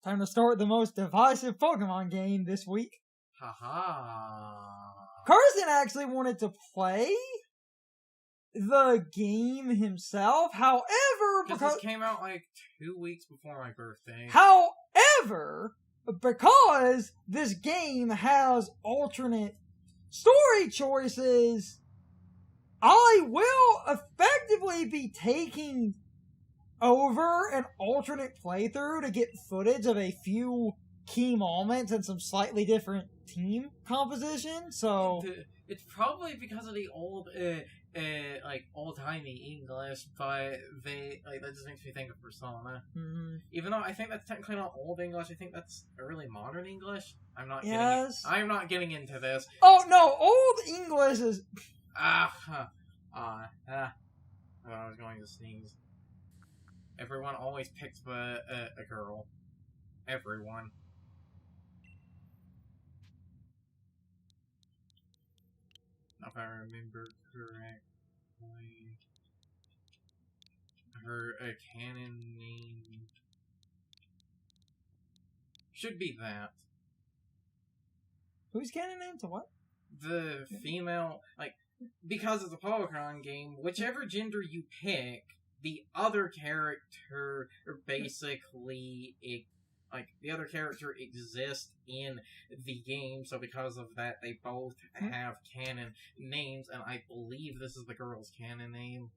Time to start the most divisive Pokemon game this week. Haha. Carson actually wanted to play the game himself. However, because this came out like 2 weeks before my birthday. However, because this game has alternate story choices, I will effectively be taking over an alternate playthrough to get footage of a few key moments and some slightly different team composition. So it's probably because of the old like old-timey English, but that just makes me think of Persona. Mm-hmm. Even though I think that's technically not old English, I think that's early modern English. I'm not getting into this. Oh no, old English is I was going to sneeze. Everyone always picks a girl. Everyone. If I remember correctly, her canon name should be that. Whose canon name to what? The female, because it's a Pokemon game, whichever gender you pick, the other character basically the other character exists in the game, so because of that, they both have canon names, and I believe this is the girl's canon name.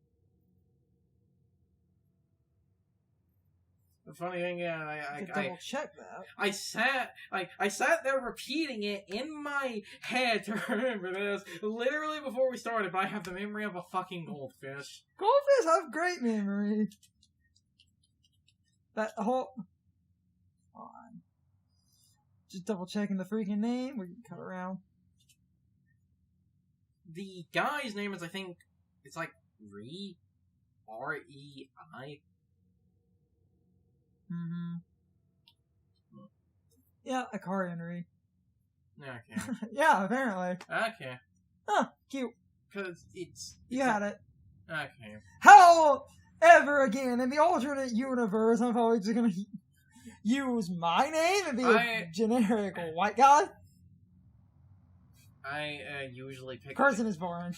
The funny thing is, I double check that. I sat there repeating it in my head to remember this literally before we started, but I have the memory of a fucking goldfish. Goldfish have great memory. That whole. On. Just double checking the freaking name. We can cut around. The guy's name is, I think, it's like Rei. R-E-I. Mm-hmm. Yeah, Akari and Rei. Okay. Yeah, apparently. Okay. Huh, cute. Because it's You had it. Okay. However, again, in the alternate universe, I'm probably just gonna use my name and be a generic white guy. I usually pick... Carson is boring.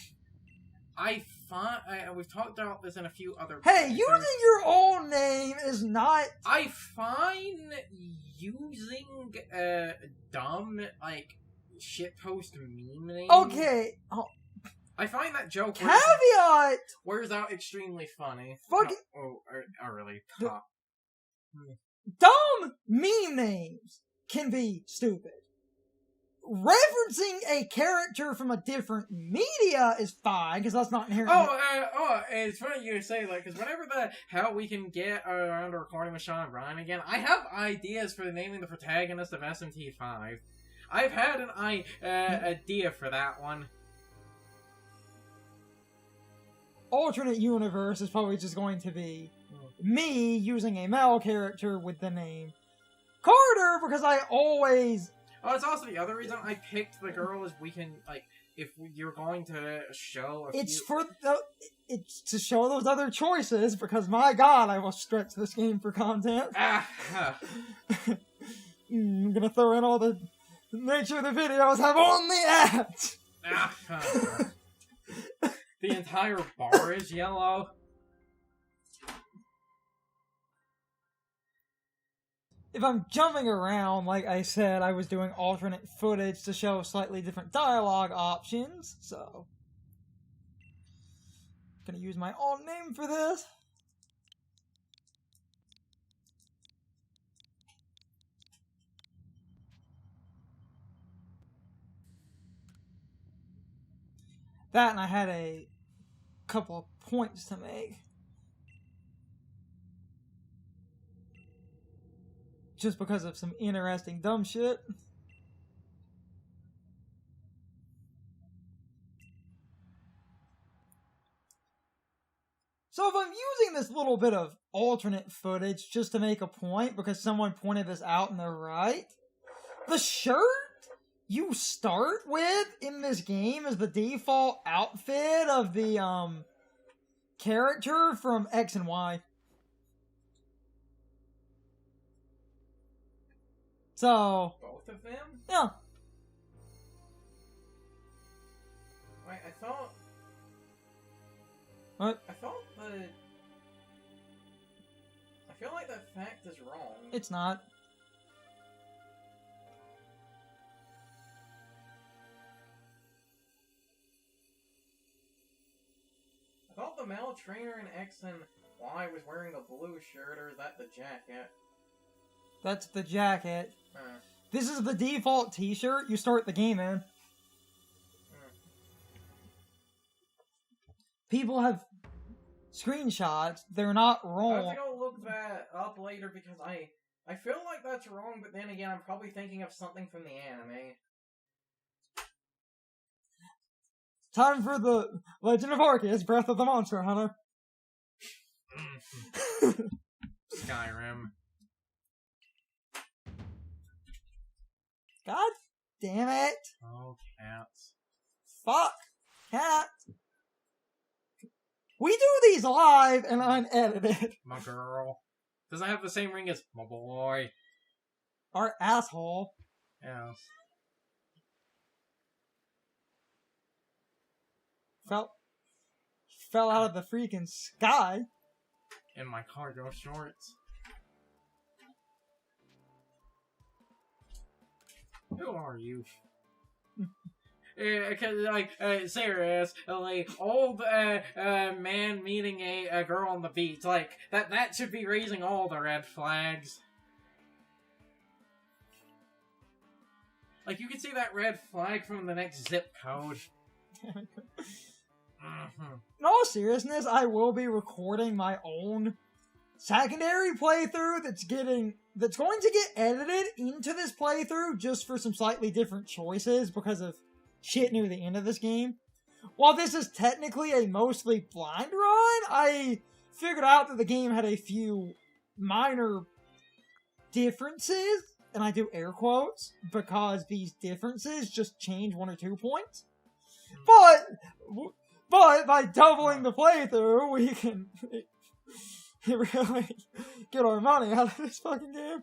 We've talked about this in a few other... Hey, using your own name is not... I find using dumb, shitpost meme names... Okay. Oh. I find that joke... Caveat! Wears out extremely funny. Fuck it. Really. Dumb meme names can be stupid. Referencing a character from a different media is fine, because that's not inherently... It's funny you say that, because whenever the hell we can get around to recording with Sean and Brian again, I have ideas for naming the protagonist of SMT5. I've had an idea for that one. Alternate universe is probably just going to be me using a male character with the name Carter, because I always... Oh, it's also the other reason I picked the girl is we can, if you're going to show It's to show those other choices, because my god, I will stretch this game for content. I'm gonna throw in all the... Make sure the videos have only ads! The entire bar is yellow. If I'm jumping around, like I said, I was doing alternate footage to show slightly different dialogue options, so... Gonna use my own name for this. That, and I had a couple of points to make. Just because of some interesting dumb shit. So if I'm using this little bit of alternate footage just to make a point because someone pointed this out and they're right, the shirt you start with in this game is the default outfit of the character from X and Y. So, Both of them? yeah. Wait, I thought... What? I thought the... I feel like that fact is wrong. It's not. I thought the male trainer in X and Y was wearing a blue shirt, or is that the jacket? That's the jacket. Huh. This is the default t-shirt you start the game in. People have screenshots. They're not I wrong. have to go look that up later because I feel like that's wrong, but then again, I'm probably thinking of something from the anime. Time for the Legend of Arceus, Breath of the Monster Hunter. Skyrim. God damn it. Oh, cats. Fuck. Cat. We do these live and unedited. My girl. Does it have the same ring as my boy? Our asshole. Yes. Fell out of the freaking sky. In my cargo shorts. Who are you? Serious, like old man meeting a girl on the beach, like that should be raising all the red flags. Like you can see that red flag from the next zip code. In all seriousness, I will be recording my own secondary playthrough that's going to get edited into this playthrough just for some slightly different choices because of shit near the end of this game. While this is technically a mostly blind run, I figured out that the game had a few minor differences, and I do air quotes, because these differences just change 1 or 2 points. But by doubling the playthrough, we can really get our money out of this fucking game.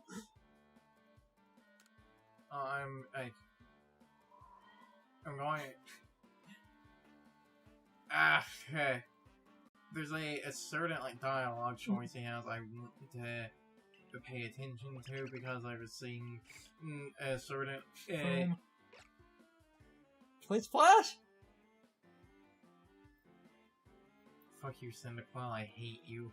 I'm going. Okay. There's a certain dialogue choice he has I want to pay attention to because I was seeing a certain. Play Splash. Fuck you, Cyndaquil. I hate you.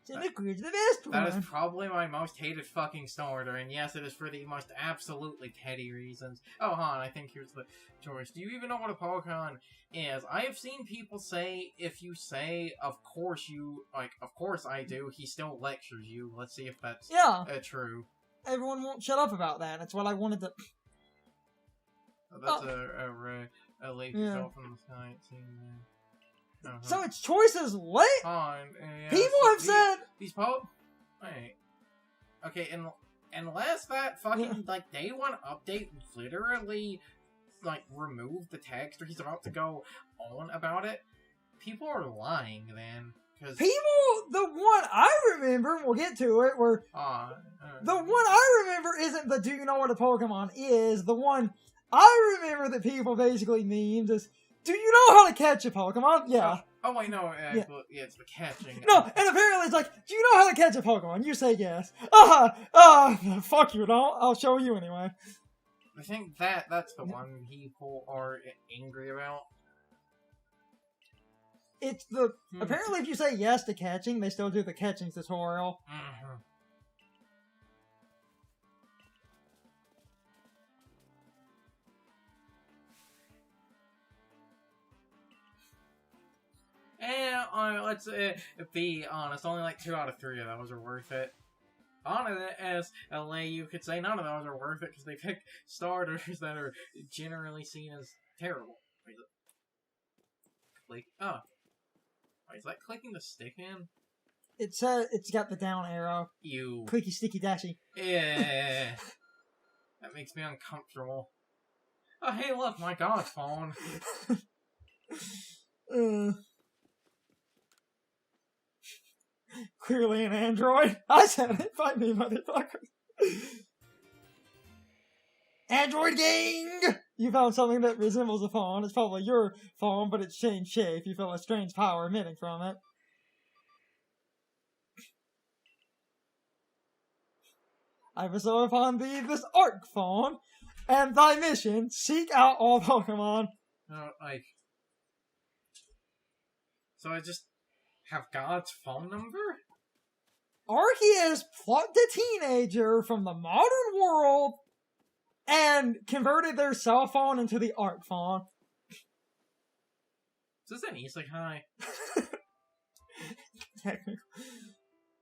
Cyndaquil's the best one. That is probably my most hated fucking starter, and yes, it is for the most absolutely petty reasons. Oh, Han, I think here's the choice. Do you even know what a Pokemon is? I have seen people say, if you say, of course you, of course I do, he still lectures you. Let's see if that's true. Everyone won't shut up about that. That's what I wanted to... That's a leaf fell from the sky, it seemed. So it's choices late? People have said... These Wait. Okay, unless that fucking, day one update literally, removed the text, or he's about to go on about it, people are lying, then. The one I remember, we'll get to it, where... the one I remember isn't the do you know what a Pokemon is. The one I remember that people basically memed is... Do you know how to catch a Pokemon? Yeah. Oh wait, no, it's the catching. No, and apparently it's like, do you know how to catch a Pokemon? You say yes. Fuck you, I'll show you anyway. I think that's the one people are angry about. It's the... Apparently if you say yes to catching, they still do the catching tutorial. Mm-hmm. And let's be honest, only 2 out of 3 of those are worth it. Honestly, you could say none of those are worth it because they pick starters that are generally seen as terrible. Wait, click. Oh. Wait, is that clicking the stick in? It's got the down arrow. You. Clicky, sticky, dashy. Yeah. That makes me uncomfortable. Oh, hey, look, my god phone. Clearly an android. I said it. Find me, motherfucker. Android gang! You found something that resembles a phone. It's probably your phone, but it's changed shape. You feel a strange power emitting from it. I bestow upon thee this Arc phone, and thy mission, seek out all Pokemon. So I just have God's phone number? Arceus plucked a teenager from the modern world and converted their cell phone into the Arc phone. Is this an isekai? Technically.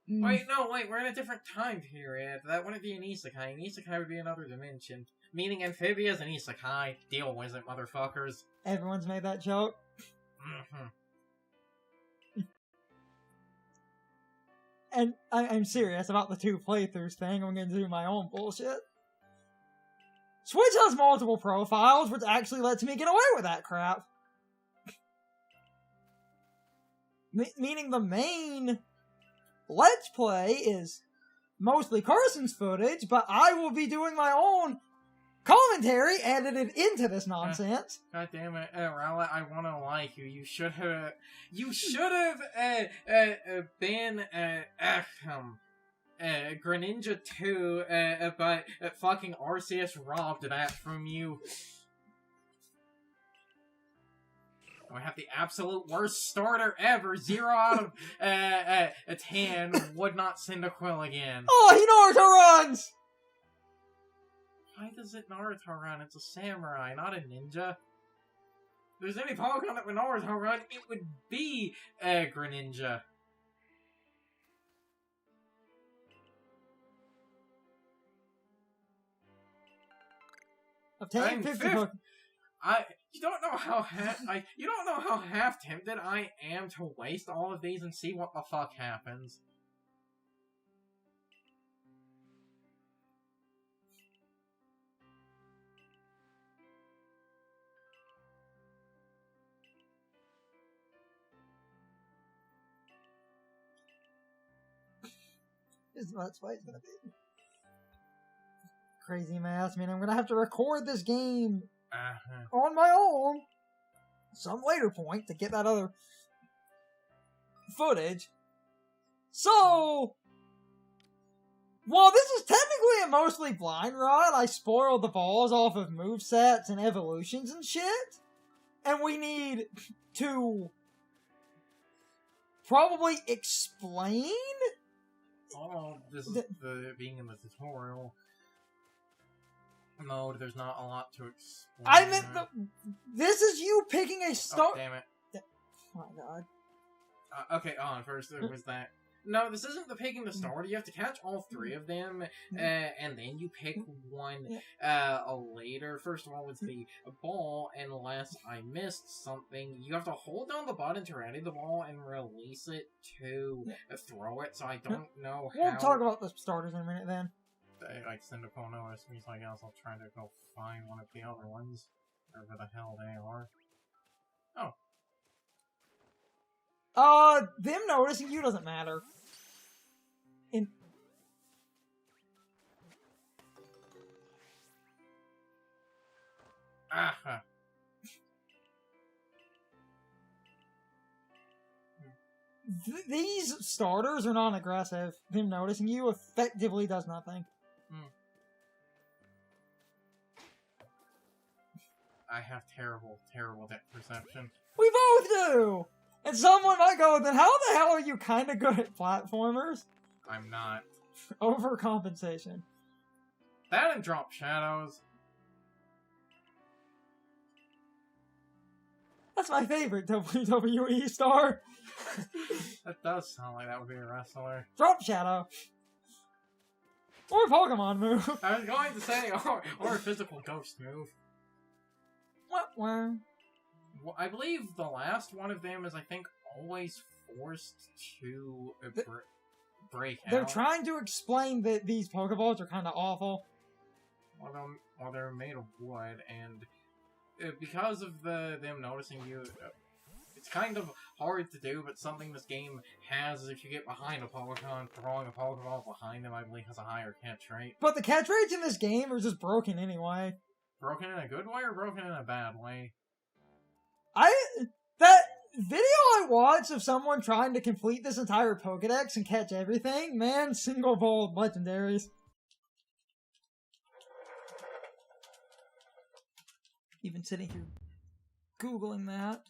Wait, we're in a different time period. That wouldn't be an isekai. An isekai would be another dimension. Meaning Amphibia's an isekai. Deal with it, motherfuckers. Everyone's made that joke. Mm-hmm. And I'm serious about the 2 playthroughs thing. I'm gonna do my own bullshit. Switch has multiple profiles, which actually lets me get away with that crap. Meaning the main Let's Play is mostly Carson's footage, but I will be doing my own commentary edited into this nonsense. God damn it, Rowlet, I want to like you. You should have been Greninja 2, but fucking Arceus robbed that from you. I have the absolute worst starter ever. 0 out of 10. Would not send a quill again. Oh, he Naruto runs! Why does it Naruto run? It's a samurai, not a ninja. If there's any Pokemon that would Naruto run, it would be Greninja. Obtain 50 Pokemon. You don't know how half tempted I am to waste all of these and see what the fuck happens. This Let's Play is gonna be crazy mass. I mean, I'm gonna have to record this game on my own some later point to get that other footage. So, while this is technically a mostly blind run, I spoiled the balls off of movesets and evolutions and shit. And we need to probably explain. Oh, this is the being in the tutorial mode. There's not a lot to explain. I meant this is you picking a star. Oh, damn it! Oh my god. Okay, first there was that. No, this isn't the picking the starter. You have to catch all 3 of them, and then you pick one later. First of all, with the ball, unless I missed something, you have to hold down the button to ready the ball and release it to throw it. So I don't know how. We'll talk about the starters in a minute then. Like Cinderpono or something else. I'll try to go find one of the other ones, wherever the hell they are. Oh. Them noticing you doesn't matter. These starters are non-aggressive. Them noticing you effectively does nothing. I have terrible depth perception. We both do! And someone might go, then how the hell are you kind of good at platformers? I'm not. Overcompensation. That and drop shadows. That's my favorite WWE star. That does sound like that would be a wrestler. Drop shadow. Or a Pokemon move. I was going to say, or a physical ghost move. What? Well, I believe the last one of them is, I think, always forced to break out. They're trying to explain that these Pokeballs are kind of awful. Well, they're made of wood, and because of them noticing you, It's kind of hard to do, but something this game has is if you get behind a Pokemon, throwing a Pokeball behind him, I believe, has a higher catch rate. But the catch rates in this game are just broken anyway. Broken in a good way or broken in a bad way? That video I watched of someone trying to complete this entire Pokedex and catch everything, man, single bold legendaries. Even sitting here Googling that.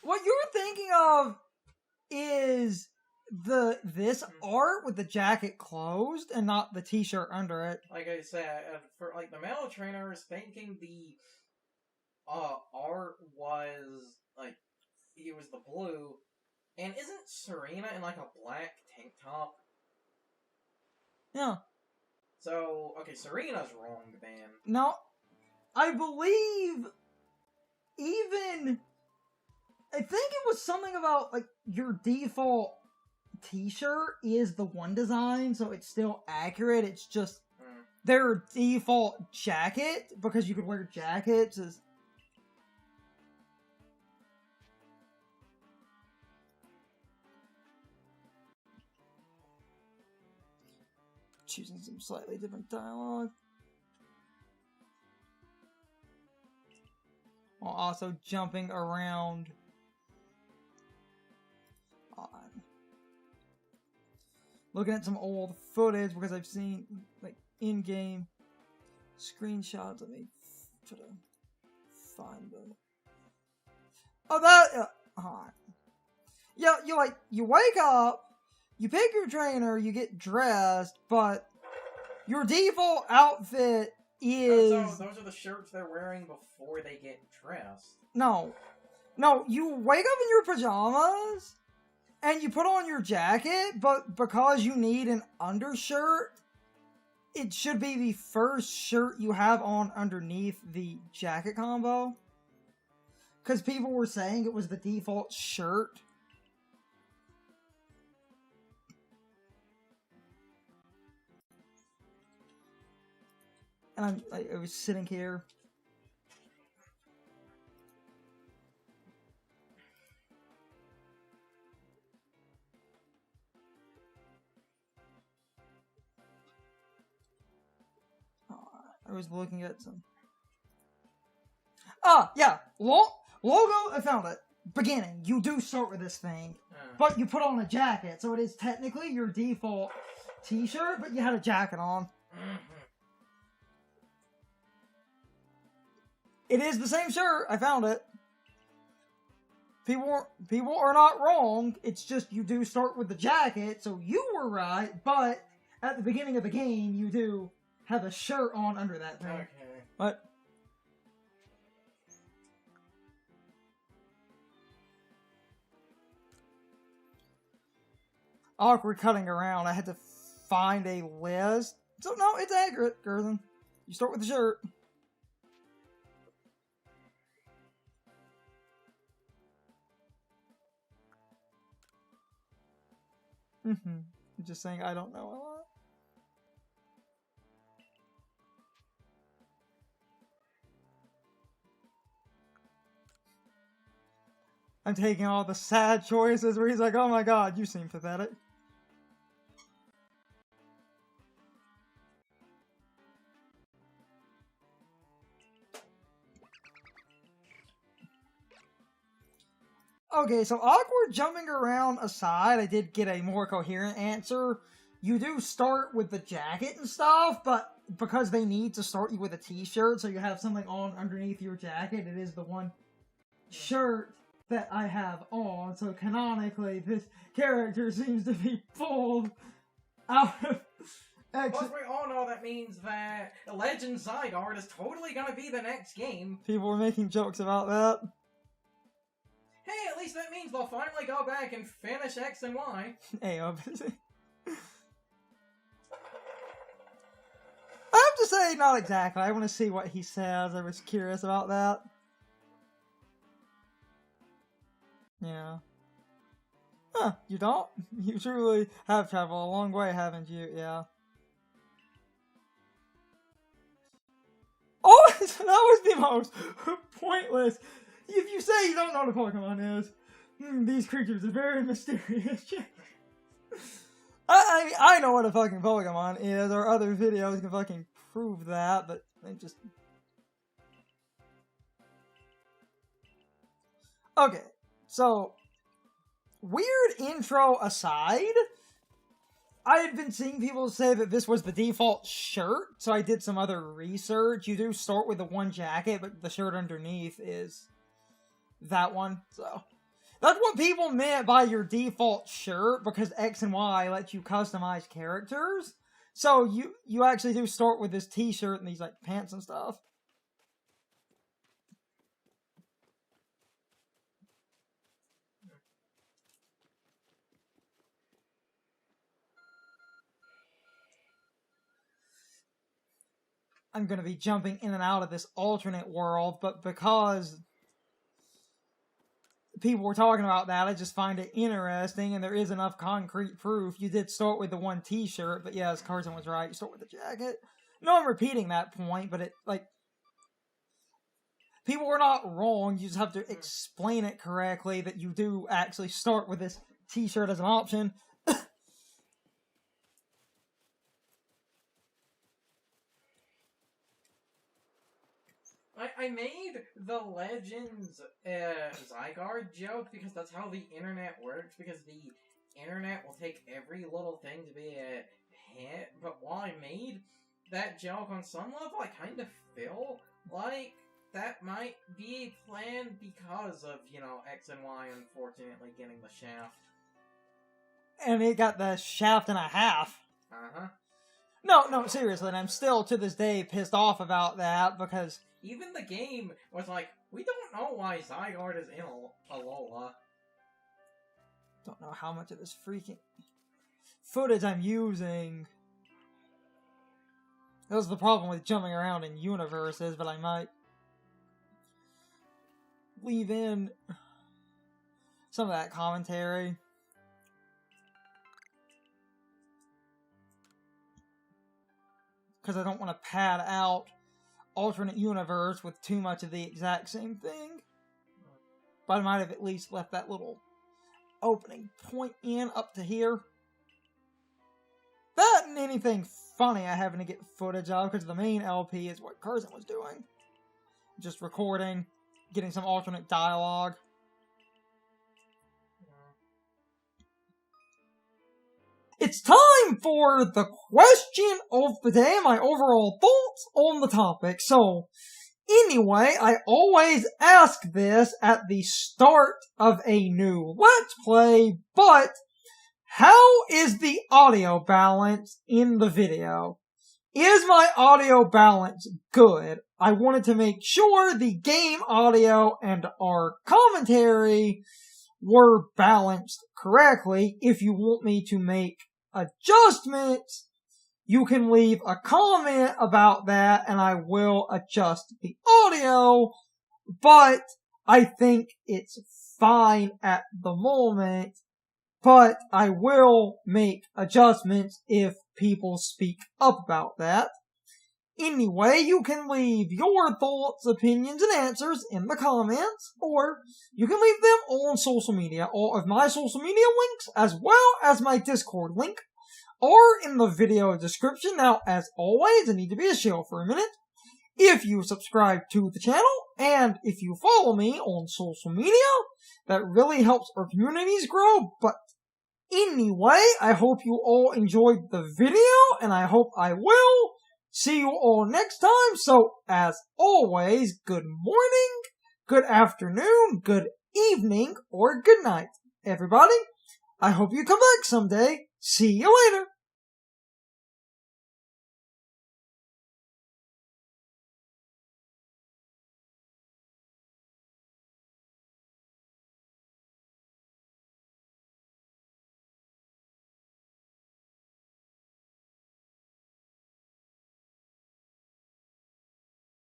What you're thinking of is this art with the jacket closed and not the t-shirt under it. Like I said, for like the male trainer, I was thinking the art was like it was the blue, and isn't Serena in like a black tank top? Yeah. So okay, Serena's wrong then. No, I believe I think it was something about like your default t-shirt is the one design, so it's still accurate. It's just their default jacket, because you could wear jackets, is choosing some slightly different dialogue. While also jumping around. Looking at some old footage because I've seen like in-game screenshots. Let me try to find them. Oh, that. Yeah, you wake up, you pick your trainer, you get dressed, but your default outfit is. So those are the shirts they're wearing before they get dressed. No, you wake up in your pajamas. And you put on your jacket, but because you need an undershirt, it should be the first shirt you have on underneath the jacket combo. Because people were saying it was the default shirt. And I was sitting here. I was looking at some. Yeah. Logo, I found it. Beginning. You do start with this thing. But you put on a jacket. So it is technically your default t-shirt, but you had a jacket on. It is the same shirt. I found it. People are not wrong. It's just you do start with the jacket, so you were right, but at the beginning of the game, you do have a shirt on under that thing. Okay. But awkward cutting around. I had to find a list. So no, it's accurate, Gerson. You start with the shirt. I'm just saying I don't know a lot. I'm taking all the sad choices where he's like, oh my god, you seem pathetic. Okay, so awkward jumping around aside, I did get a more coherent answer. You do start with the jacket and stuff, but because they need to start you with a t-shirt, so you have something on underneath your jacket, it is the one shirt that I have on, so canonically this character seems to be pulled out of Plus, we all know that means that Legend Zygarde is totally gonna be the next game. People were making jokes about that. Hey, at least that means they'll finally go back and finish X and Y. Hey, obviously. I have to say, not exactly. I want to see what he says. I was curious about that. Yeah. Huh, you don't? You truly have traveled a long way, haven't you? Yeah. Oh, that was the most pointless. If you say you don't know what a Pokemon is, these creatures are very mysterious. I know what a fucking Pokemon is, or other videos can fucking prove that, but they just... Okay, so, weird intro aside, I had been seeing people say that this was the default shirt, so I did some other research. You do start with the one jacket, but the shirt underneath is that one, so... That's what people meant by your default shirt, because X and Y let you customize characters. So you actually do start with this t-shirt and these like pants and stuff. I'm gonna be jumping in and out of this alternate world, but because people were talking about that, I just find it interesting, and there is enough concrete proof. You did start with the one t-shirt, but yes, Carson was right, you start with the jacket. No, I'm repeating that point, but it, like, people were not wrong, you just have to explain it correctly, that you do actually start with this t-shirt as an option. I made the Legends Zygarde joke because that's how the internet works, because the internet will take every little thing to be a hit, but while I made that joke on some level, I kind of feel like that might be a plan because of, you know, X and Y unfortunately getting the shaft. And it got the shaft and a half. Uh-huh. No, seriously, and I'm still, to this day, pissed off about that, because... Even the game was like, we don't know why Zygarde is in Alola. Don't know how much of this freaking footage I'm using. That was the problem with jumping around in universes, but I might leave in some of that commentary. Because I don't want to pad out alternate universe with too much of the exact same thing. But I might have at least left that little opening point in up to here. That and anything funny I happen to get footage of, because the main LP is what Carson was doing. Just recording, getting some alternate dialogue. It's time for the question of the day, my overall thoughts on the topic. So, anyway, I always ask this at the start of a new Let's Play, but how is the audio balance in the video? Is my audio balance good? I wanted to make sure the game audio and our commentary were balanced correctly. If you want me to make adjustments, you can leave a comment about that and I will adjust the audio, but I think it's fine at the moment, but I will make adjustments if people speak up about that. Anyway, you can leave your thoughts, opinions, and answers in the comments, or you can leave them on social media. All of my social media links, as well as my Discord link, are in the video description. Now, as always, I need to be a shill for a minute. If you subscribe to the channel, and if you follow me on social media, that really helps our communities grow. But anyway, I hope you all enjoyed the video, and I hope I will see you all next time. So, as always, good morning, good afternoon, good evening, or good night, everybody. I hope you come back someday. See you later.